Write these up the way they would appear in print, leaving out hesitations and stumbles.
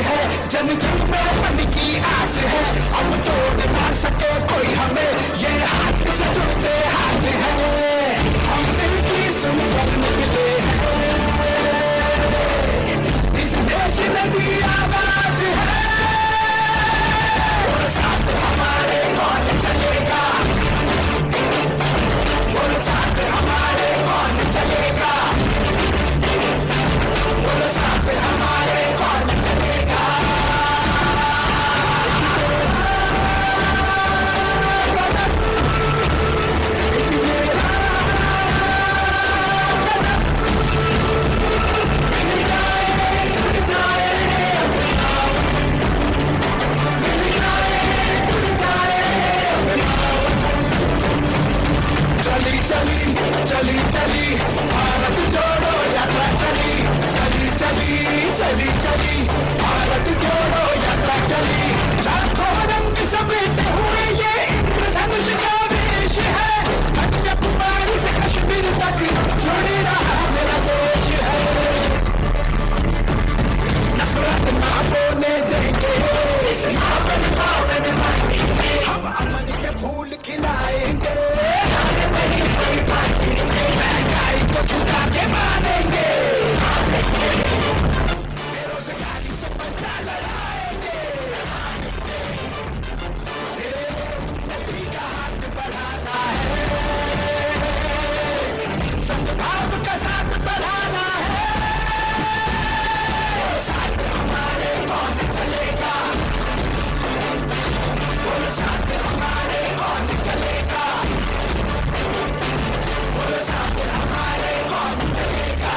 है, जन जन में मन की आस है, अब तोड़ ना सके कोई हमें, ये हाथ से जुड़ते हाथ है, हम दिल की सुनकर निकले हैं, इस देश नदी आवाज है, और साथ हमारे कौन चलेगा, और साथ हमारे कौन चलेगा, और साथ हमारे कौन चलेगा। चली चली चली चली भारत जोड़ो यात्रा चली, चली चली चली चली भारत जोड़ो यात्रा चली, लाखों रंग समेटे हुए ये इंद्रधनुष का वेश है, कन्याकुमारी से कश्मीर तक जुड़ी रहा मेरा देश है, नफरत ना बोलने देंगे, इस पावन पावन माटी में हम अमन के फूल खिलाएंगे, महंगाई को छुड़ा के मारेंगे, बेरोजगारी से पंजा लड़ाएंगे, उन्नति का हाथ बढ़ाना है, सद्भाव का साथ बढ़ाना है, और साथ हमारे कौन चलेगा, और साथ हमारे कौन चलेगा, और साथ हमारे कौन चलेगा।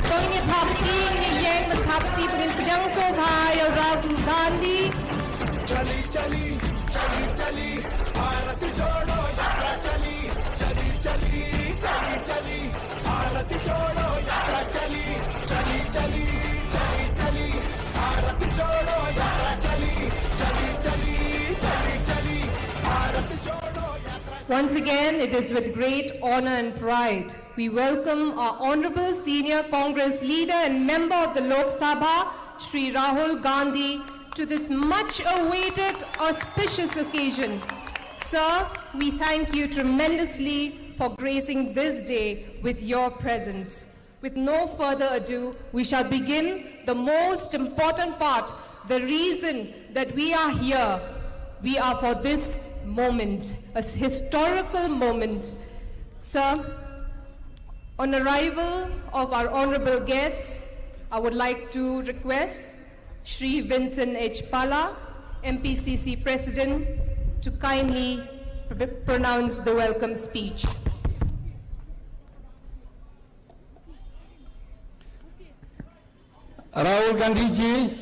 Kongnya Party yang Party Penginsidang Sohai Rahul Gandhi. चली चली चली चली भारत जोड़ो यात्रा चली, चली चली चली चली भारत जोड़ो यात्रा चली, चली चली चली चली भारत जोड़ो यात्रा चली, चली चली चली चली भारत जोड़ो यात्रा। Once again, it is with great honor and pride we welcome our Honorable Senior Congress Leader and Member of the Lok Sabha, Shri Rahul Gandhi, to this much-awaited auspicious occasion. Sir, we thank you tremendously for gracing this day with your presence. With no further ado, we shall begin the most important part, the reason that we are here. We are for this moment, a historical moment. Sir, on arrival of our honorable guests, I would like to request Shri Vincent H. Pala, MPCC President, to kindly pronounce the welcome speech. Rahul Gandhi ji,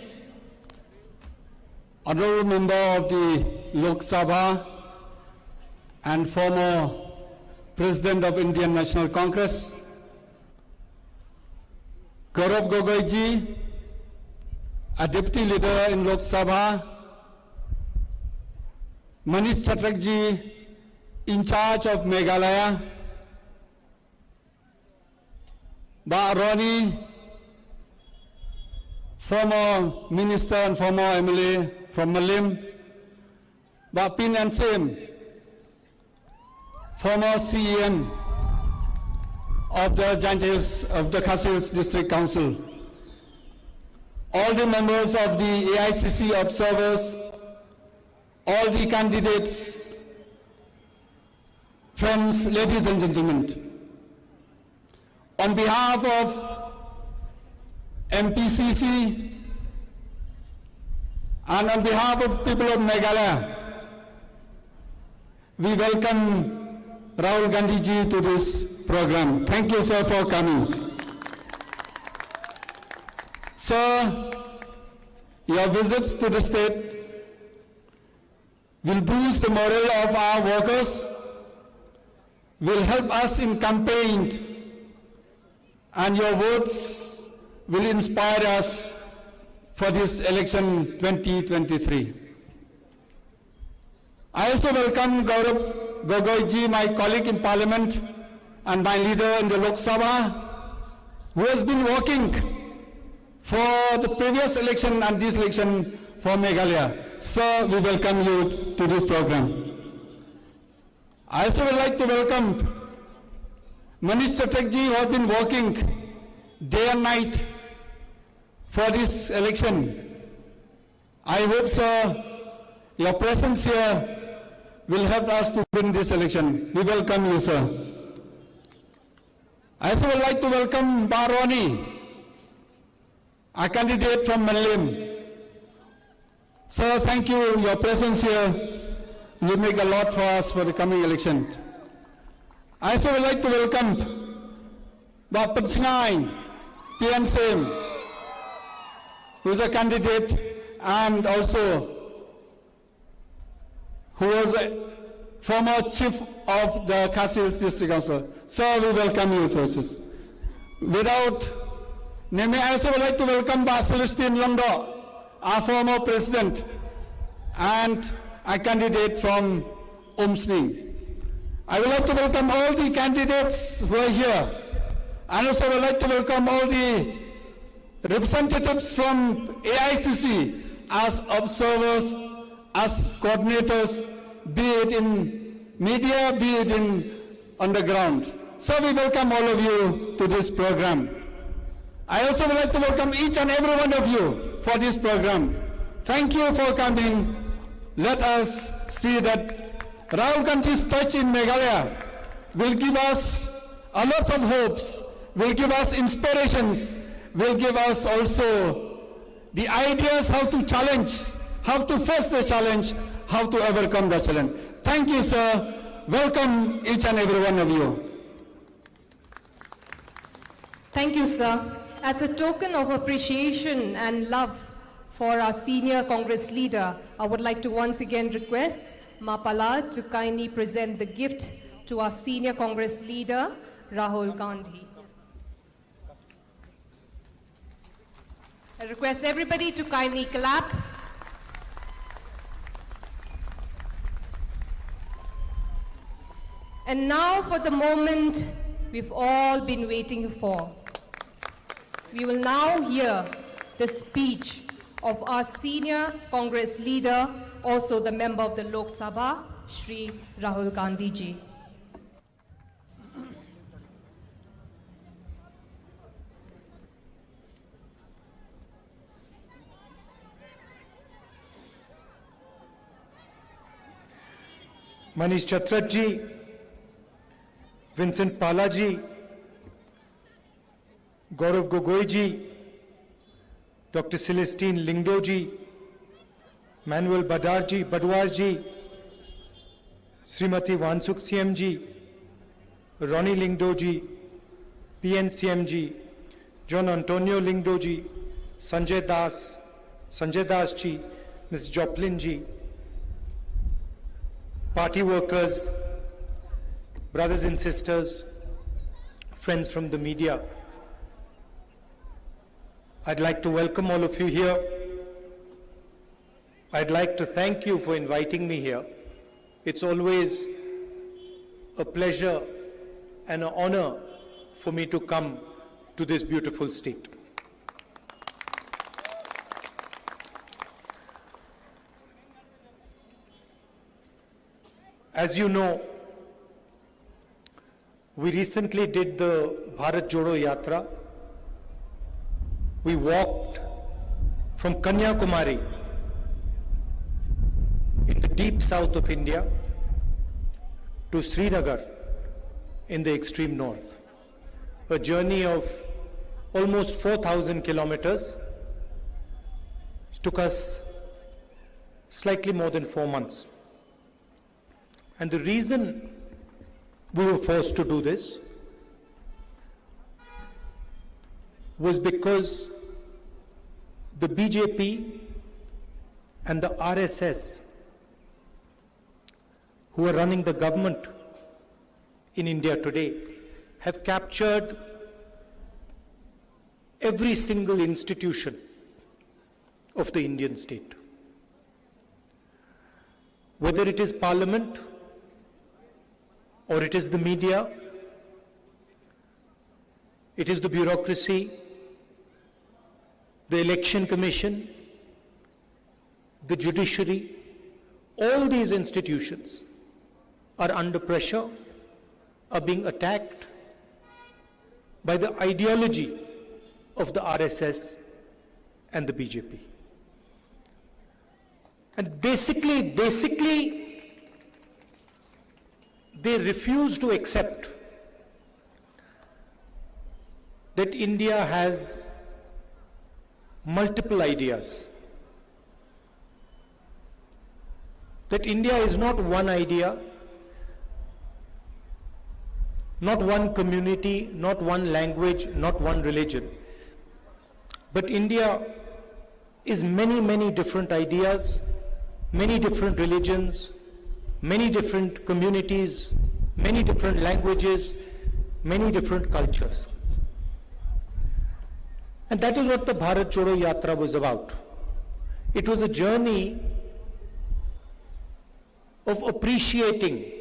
honorable member of the Lok Sabha and former President of Indian National Congress, Gaurav Gogoi ji, a deputy leader in Lok Sabha, Manish Chatrak ji, in charge of Meghalaya, Ba Aroni, former minister and former MLA from Malim, Ba Pin and Sim, former CEM of the Giant Hills of the Khas Hills District Council, all the members of the AICC observers, all the candidates, friends, ladies and gentlemen. On behalf of MPCC and on behalf of people of Meghalaya, we welcome Rahul Gandhi ji to this program. Thank you, sir, for coming. Sir, your visits to the state will boost the morale of our workers, will help us in campaign, and your words will inspire us for this election 2023. I also welcome Gaurav Gogoi, my colleague in Parliament and my leader in the Lok Sabha, who has been working for the previous election and this election for Meghalaya. Sir, we welcome you to this program. I also would like to welcome Manish Chatterjee, who has been working day and night for this election. I hope, sir, your presence here will help us to win this election. We welcome you, sir. I also would like to welcome Baroni, a candidate from Manlim. Sir, thank you. Your presence here will make a lot for us for the coming election. I also would like to welcome Dr. Singhai, PNSM, who is a candidate and also who was a former chief of the Khasi Hills District Council. Sir, we welcome you, Trochus. Without naming, I also would like to welcome Celestine Londo, our former president and a candidate from Umsning. I would like to welcome all the candidates who are here. And also would like to welcome all the representatives from AICC as observers, as coordinators, be it in media, be it in underground. So we welcome all of you to this program. I also would like to welcome each and every one of you for this program. Thank you for coming. Let us see that Rahul Gandhi's touch in Meghalaya will give us a lot of hopes, will give us inspirations, will give us also the ideas how to challenge, how to face the challenge, how to overcome the challenge. Thank you, sir. Welcome each and every one of you. Thank you, sir. As a token of appreciation and love for our senior Congress leader, I would like to once again request Mapala to kindly present the gift to our senior Congress leader, Rahul Gandhi. I request everybody to kindly clap. And now for the moment we've all been waiting for. We will now hear the speech of our senior Congress leader, also the member of the Lok Sabha, Shri Rahul Gandhi ji. Manish Chatterjee, Vincent Palaji, Gaurav Gogoi ji, Dr. Celestine Lingdo ji, Manuel Badwar ji, Srimati Wansuk CM ji, Ronnie Lingdo ji, PNCM ji, John Antonio Lingdo ji, Sanjay Das ji, Ms. Joplin ji, party workers, brothers and sisters, friends from the media. I'd like to welcome all of you here. I'd like to thank you for inviting me here. It's always a pleasure and an honor for me to come to this beautiful state. As you know, we recently did the Bharat Jodo Yatra. We walked from Kanyakumari in the deep south of India to Srinagar in the extreme north. A journey of almost 4,000 kilometers. It took us slightly more than 4 months. And the reason we were forced to do this was because the BJP and the RSS, who are running the government in India today, have captured every single institution of the Indian state. Whether it is parliament, or it is the media, it is the bureaucracy, the election commission, the judiciary, all these institutions are under pressure, are being attacked by the ideology of the RSS and the BJP. And basically, they refuse to accept that India has multiple ideas. That India is not one idea, not one community, not one language, not one religion. But India is many, many different ideas, many different religions, many different communities, many different languages, many different cultures. And that is what the Bharat Chodo Yatra was about. It was a journey of appreciating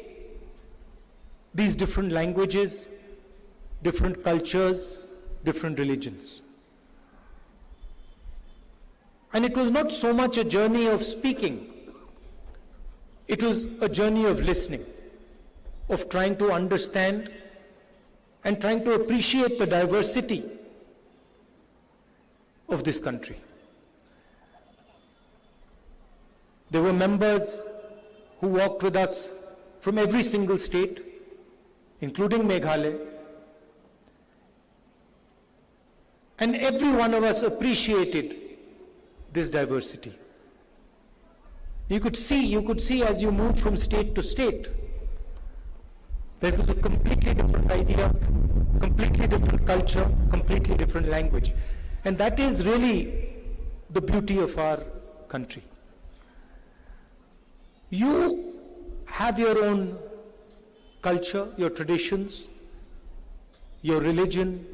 these different languages, different cultures, different religions. And it was not so much a journey of speaking, it was a journey of listening, of trying to understand and trying to appreciate the diversity of this country. There were members who walked with us from every single state, including Meghalaya, and every one of us appreciated this diversity. You could see as you move from state to state, that it was a completely different idea, completely different culture, completely different language. And that is really the beauty of our country. You have your own culture, your traditions, your religion,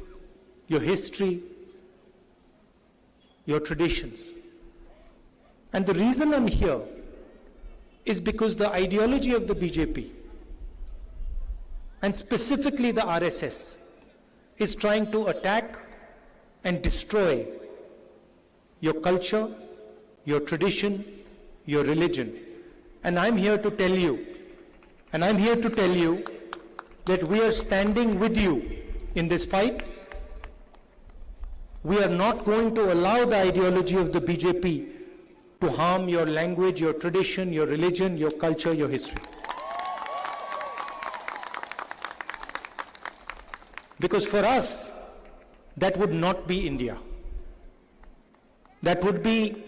your history, your traditions. And the reason I'm here is because the ideology of the BJP, and specifically the RSS, is trying to attack and destroy your culture, your tradition, your religion. And I'm here to tell you, that we are standing with you in this fight. We are not going to allow the ideology of the BJP to harm your language, your tradition, your religion, your culture, your history. Because for us, that would not be India. That would be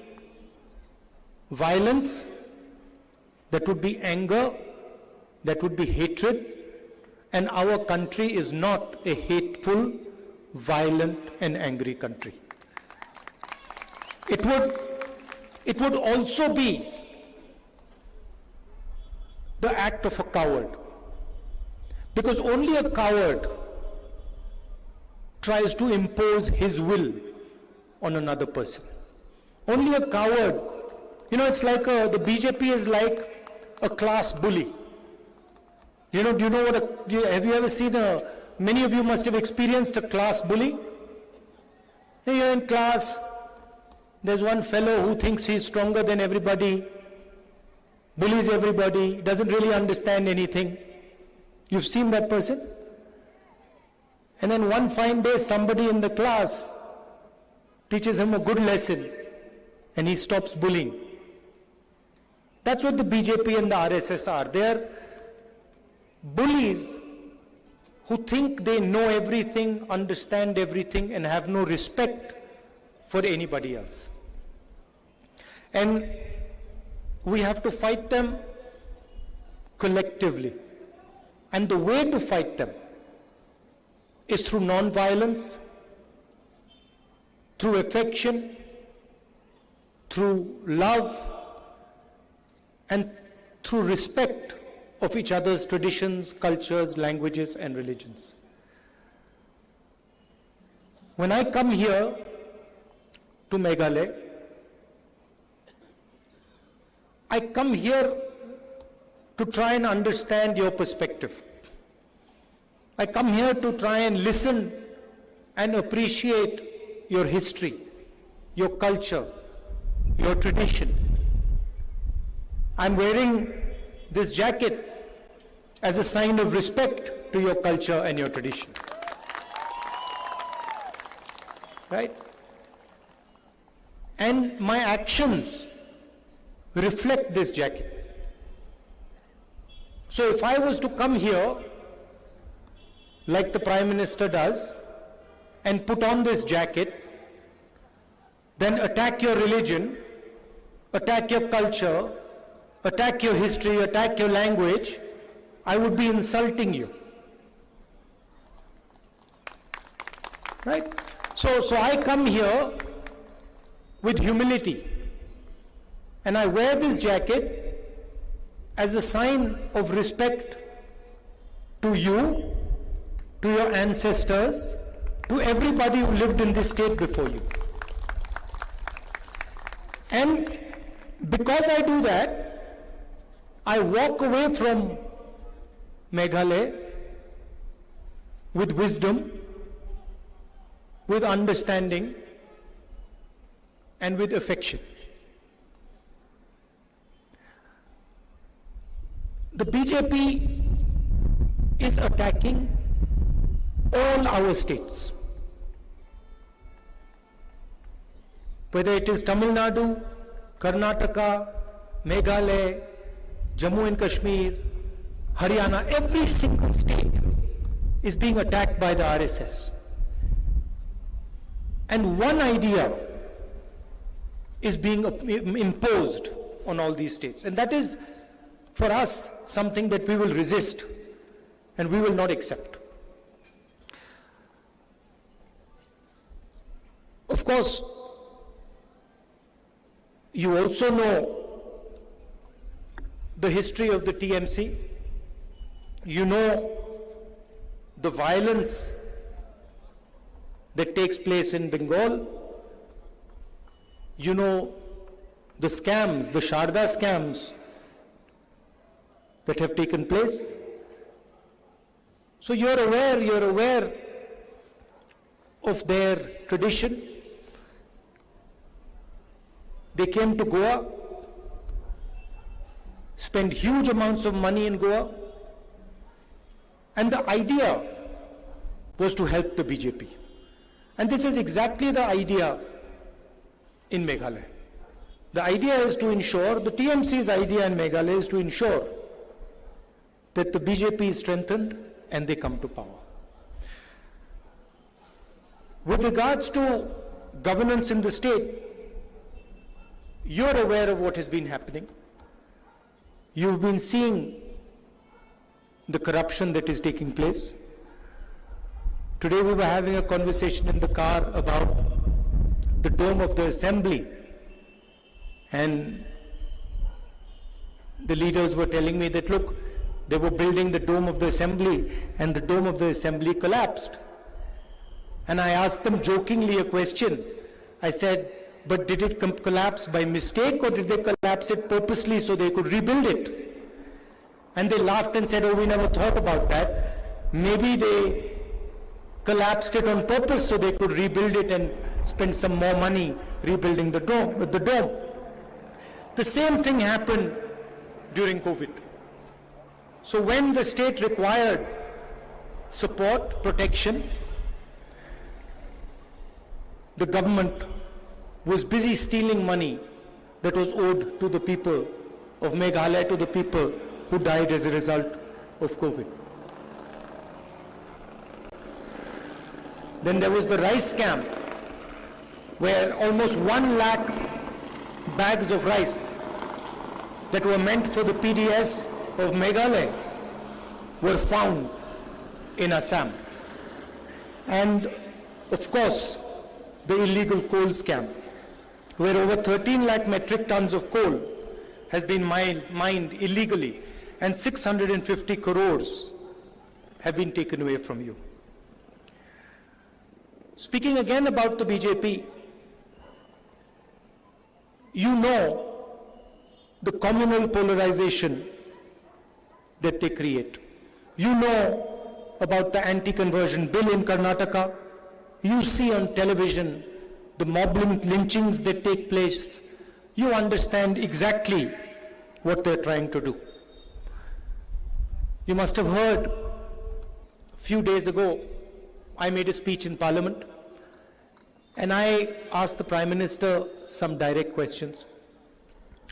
violence, that would be anger, that would be hatred, and our country is not a hateful, violent, and angry country. It would also be the act of a coward, because only a coward tries to impose his will on another person. Only a coward, it's like the BJP is like a class bully. Do you know have you ever seen many of you must have experienced a class bully? You're in class, there's one fellow who thinks he's stronger than everybody, bullies everybody, doesn't really understand anything. You've seen that person? And then one fine day, somebody in the class teaches him a good lesson, and he stops bullying. That's what the BJP and the RSS are. They're bullies who think they know everything, understand everything, and have no respect for anybody else. And we have to fight them collectively. And the way to fight them is through non-violence, through affection, through love, and through respect of each other's traditions, cultures, languages, and religions. When I come here to Meghalaya, I come here to try and understand your perspective. I come here to try and listen and appreciate your history, your culture, your tradition. I'm wearing this jacket as a sign of respect to your culture and your tradition. Right? And my actions reflect this jacket. So if I was to come here, like the Prime Minister does, and put on this jacket, then attack your religion, attack your culture, attack your history, attack your language, I would be insulting you. Right? So I come here with humility, and I wear this jacket as a sign of respect to you, to your ancestors, to everybody who lived in this state before you. And because I do that, I walk away from Meghalaya with wisdom, with understanding, and with affection. The BJP is attacking all our states. Whether it is Tamil Nadu, Karnataka, Meghalaya, Jammu and Kashmir, Haryana, every single state is being attacked by the RSS. And one idea is being imposed on all these states. And that is, for us, something that we will resist and we will not accept. Of course, you also know the history of the TMC. You know the violence that takes place in Bengal. You know the scams, the Sharda scams that have taken place. So you're aware of their tradition. They came to Goa, spent huge amounts of money in Goa, and the idea was to help the BJP. And this is exactly the idea in Meghalaya. The idea is to ensure, the TMC's idea in Meghalaya is to ensure that the BJP is strengthened and they come to power. With regards to governance in the state, you're aware of what has been happening. You've been seeing the corruption that is taking place. Today we were having a conversation in the car about the dome of the assembly, and the leaders were telling me that, look, they were building the dome of the assembly and the dome of the assembly collapsed. And I asked them jokingly a question. I said, but did it collapse by mistake, or did they collapse it purposely so they could rebuild it? And they laughed and said, oh, we never thought about that. Maybe they collapsed it on purpose so they could rebuild it and spend some more money rebuilding the dome. The same thing happened during COVID. So when the state required support, protection, the government was busy stealing money that was owed to the people of Meghalaya, to the people who died as a result of COVID. Then there was the rice scam, where almost 1 lakh bags of rice that were meant for the PDS of Meghalaya were found in Assam. And of course, the illegal coal scam, where over 13 lakh metric tons of coal has been mined illegally, and 650 crores have been taken away from you. Speaking again about the BJP, you know the communal polarization that they create. You know about the anti-conversion bill in Karnataka. You see on television the mob lynchings that take place. You understand exactly what they're trying to do. You must have heard a few days ago, I made a speech in Parliament and I asked the Prime Minister some direct questions.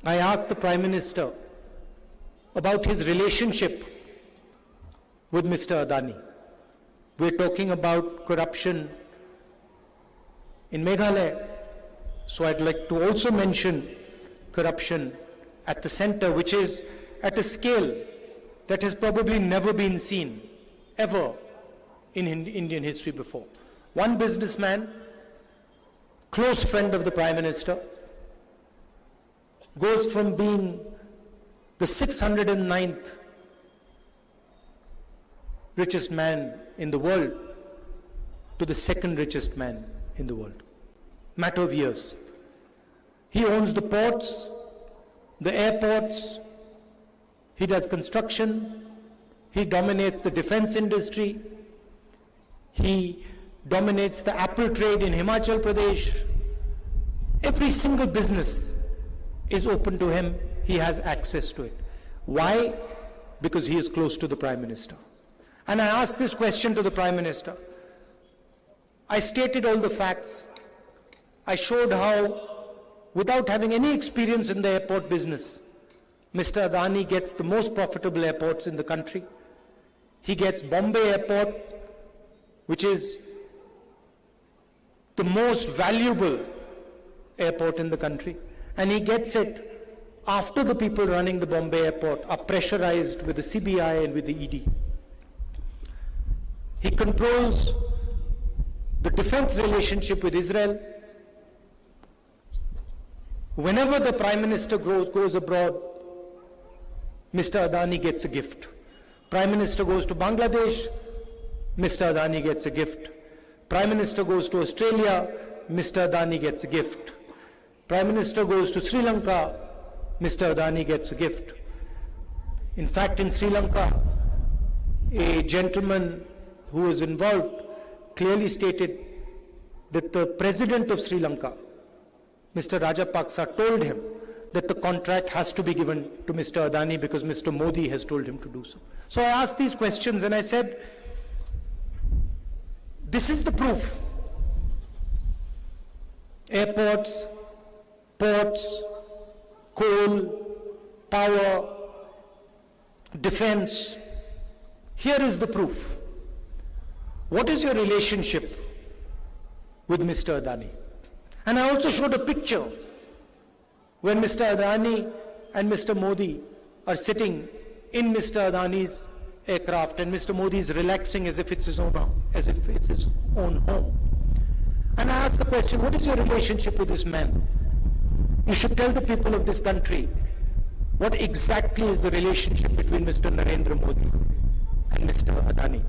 I asked the Prime Minister about his relationship with Mr. Adani. We're talking about corruption in Meghalaya. So I'd like to also mention corruption at the center, which is at a scale that has probably never been seen ever in Indian history before. One businessman, close friend of the Prime Minister, goes from being the 609th richest man in the world to the second richest man in the world. Matter of years. He owns the ports, the airports, he does construction, he dominates the defense industry, he dominates the apple trade in Himachal Pradesh. Every single business is open to him, he has access to it. Why? Because he is close to the Prime Minister. And I asked this question to the Prime Minister. I stated all the facts. I showed how, without having any experience in the airport business, Mr. Adani gets the most profitable airports in the country. He gets Bombay Airport, which is the most valuable airport in the country. And he gets it after the people running the Bombay Airport are pressurized with the CBI and with the ED. He controls the defense relationship with Israel. Whenever the Prime Minister goes abroad, Mr. Adani gets a gift. Prime Minister goes to Bangladesh, Mr. Adani gets a gift. Prime Minister goes to Australia, Mr. Adani gets a gift. Prime Minister goes to Sri Lanka, Mr. Adani gets a gift. In fact, in Sri Lanka, a gentleman who was involved clearly stated that the president of Sri Lanka, Mr. Rajapaksa, told him that the contract has to be given to Mr. Adani because Mr. Modi has told him to do so. So I asked these questions and I said, this is the proof. Airports, ports, coal, power, defense. Here is the proof. What is your relationship with Mr. Adani? And I also showed a picture when Mr. Adani and Mr. Modi are sitting in Mr. Adani's aircraft and Mr. Modi is relaxing as if it's his own home. And I asked the question, what is your relationship with this man? You should tell the people of this country what exactly is the relationship between Mr. Narendra Modi and Mr. Adani.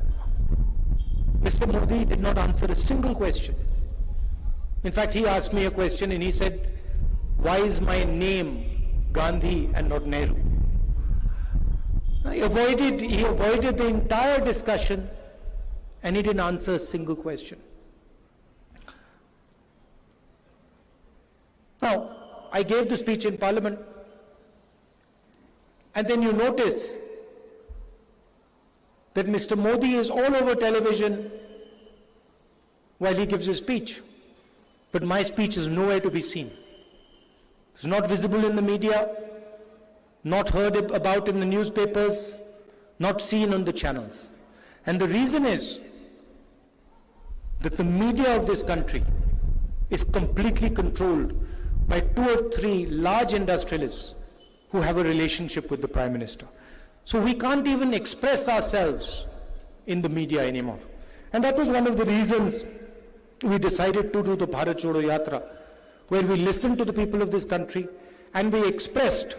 Mr. Modi did not answer a single question. In fact, he asked me a question and he said, why is my name Gandhi and not Nehru? He avoided the entire discussion and he didn't answer a single question. Now, I gave the speech in Parliament and then you notice that Mr. Modi is all over television while he gives his speech. But my speech is nowhere to be seen. It's not visible in the media, not heard about in the newspapers, not seen on the channels. And the reason is that the media of this country is completely controlled by 2 or 3 large industrialists who have a relationship with the Prime Minister. So we can't even express ourselves in the media anymore. And that was one of the reasons we decided to do the Bharat Jodo Yatra, where we listened to the people of this country and we expressed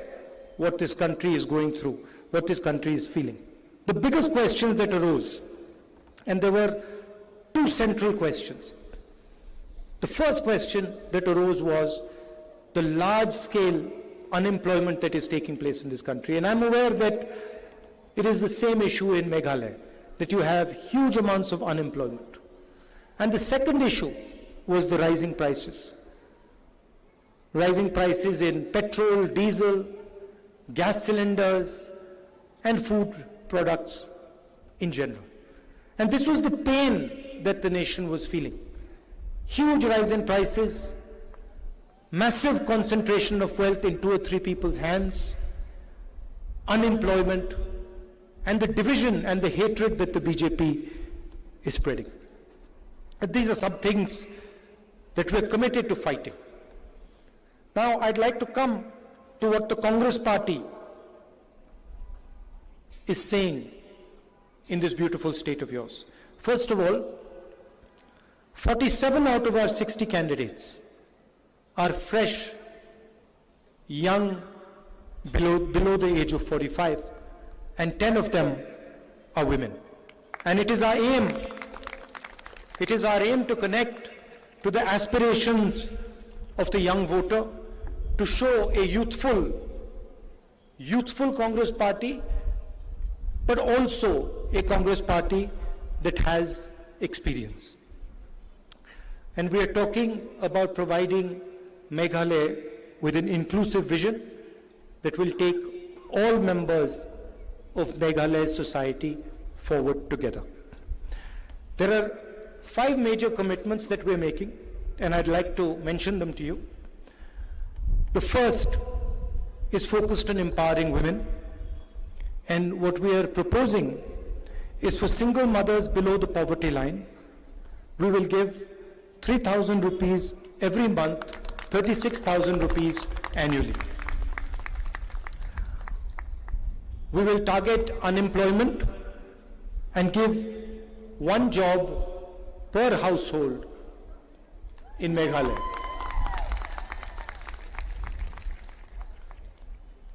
what this country is going through, what this country is feeling. The biggest questions that arose, and there were 2 central questions. The first question that arose was the large-scale unemployment that is taking place in this country. And I'm aware that it is the same issue in Meghalaya, that you have huge amounts of unemployment. And the second issue was the rising prices. Rising prices in petrol, diesel, gas cylinders, and food products in general. And this was the pain that the nation was feeling. Huge rise in prices, massive concentration of wealth in 2 or 3 people's hands, unemployment, and the division and the hatred that the BJP is spreading. And these are some things that we're committed to fighting. Now, I'd like to come to what the Congress party is saying in this beautiful state of yours. First of all, 47 out of our 60 candidates are fresh, young, below the age of 45, and 10 of them are women. And it is our aim to connect to the aspirations of the young voter, to show a youthful Congress party, but also a Congress party that has experience. And we are talking about providing Meghalaya with an inclusive vision that will take all members of Meghalaya's society forward together. There are 5 major commitments that we're making, and I'd like to mention them to you. The first is focused on empowering women, and what we are proposing is for single mothers below the poverty line, we will give 3,000 rupees every month, 36,000 rupees annually. We will target unemployment and give 1 job per household in Meghalaya.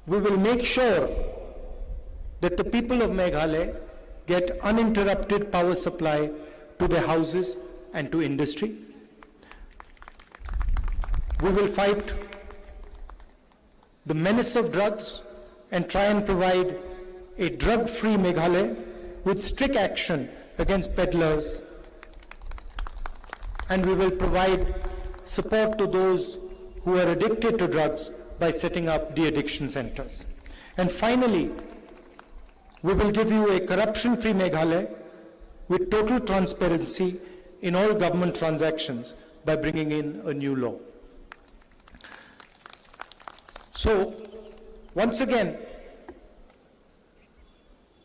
We will make sure that the people of Meghalaya get uninterrupted power supply to their houses and to industry. We will fight the menace of drugs and try and provide a drug-free Meghalaya with strict action against peddlers. And we will provide support to those who are addicted to drugs by setting up de-addiction centers. And finally, we will give you a corruption-free Meghalaya with total transparency in all government transactions by bringing in a new law. So, once again,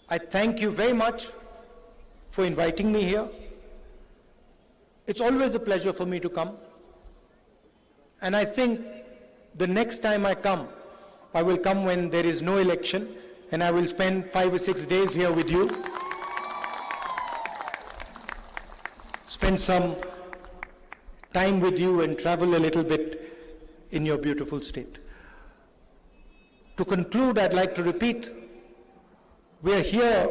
I thank you very much for inviting me here. It's always a pleasure for me to come. And I think the next time I come, I will come when there is no election, and I will spend 5 or 6 days here with you. Spend some time with you and travel a little bit in your beautiful state. To conclude, I'd like to repeat, we are here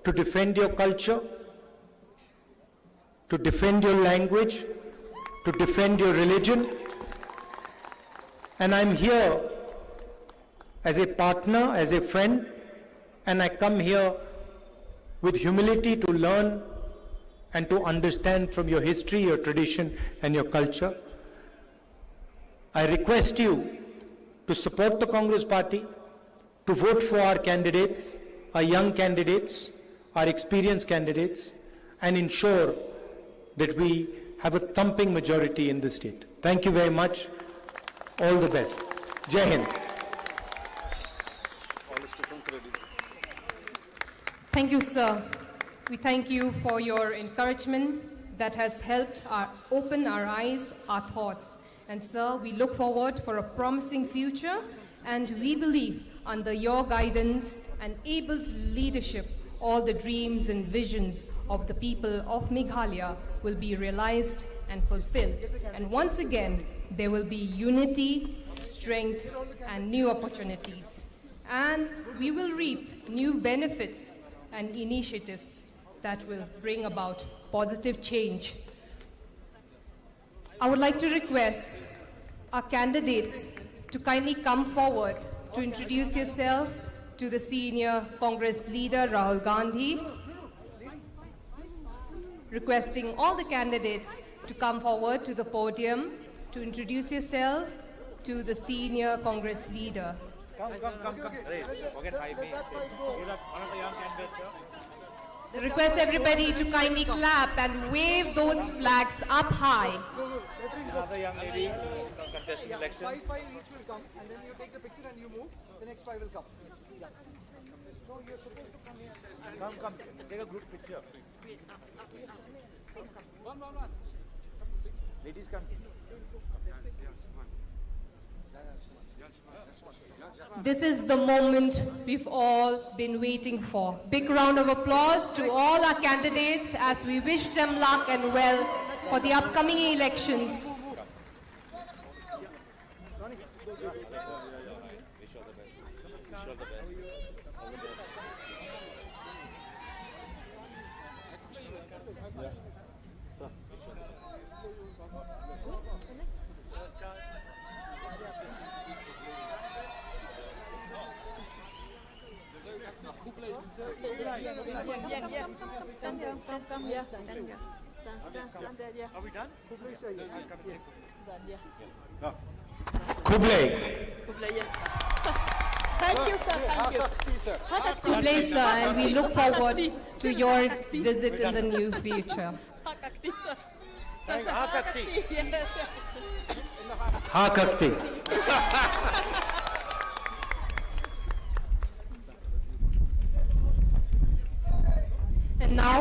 to defend your culture, to defend your language, to defend your religion. And I'm here as a partner, as a friend, and I come here with humility to learn and to understand from your history, your tradition, and your culture. I request you to support the Congress Party, to vote for our candidates, our young candidates, our experienced candidates, and ensure that we have a thumping majority in the state. Thank you very much. All the best. Jai Hind. Thank you, sir. We thank you for your encouragement that has helped open our eyes, our thoughts. And sir, we look forward for a promising future, and we believe under your guidance and able leadership, all the dreams and visions of the people of Meghalaya will be realized and fulfilled. And once again, there will be unity, strength, and new opportunities. And we will reap new benefits and initiatives that will bring about positive change. I would like to request our candidates to kindly come forward to introduce yourself to the senior Congress leader, Rahul Gandhi. Requesting all the candidates to come forward to the podium to introduce yourself to the senior Congress leader. Come. Forget high me. One of the young candidates, sir. Request everybody to kindly clap and wave those flags up high. Another young lady contesting elections. Five each will come, and then you take the picture and you move. The next five will come. Yeah. No, you're supposed to come here. Come. Take a group picture. One. Ladies, come. This is the moment we've all been waiting for. Big round of applause to all our candidates as we wish them luck and well for the upcoming elections. Wish you all the best. Stand here. Come here. Stand there. Yeah. Are we done? Kublai, yeah. Thank you, sir. Thank you. Kublai, sir, and we look forward to your visit in the near future. Kakti, sir. Kakti. Yes, sir. Ha Kakti. And now,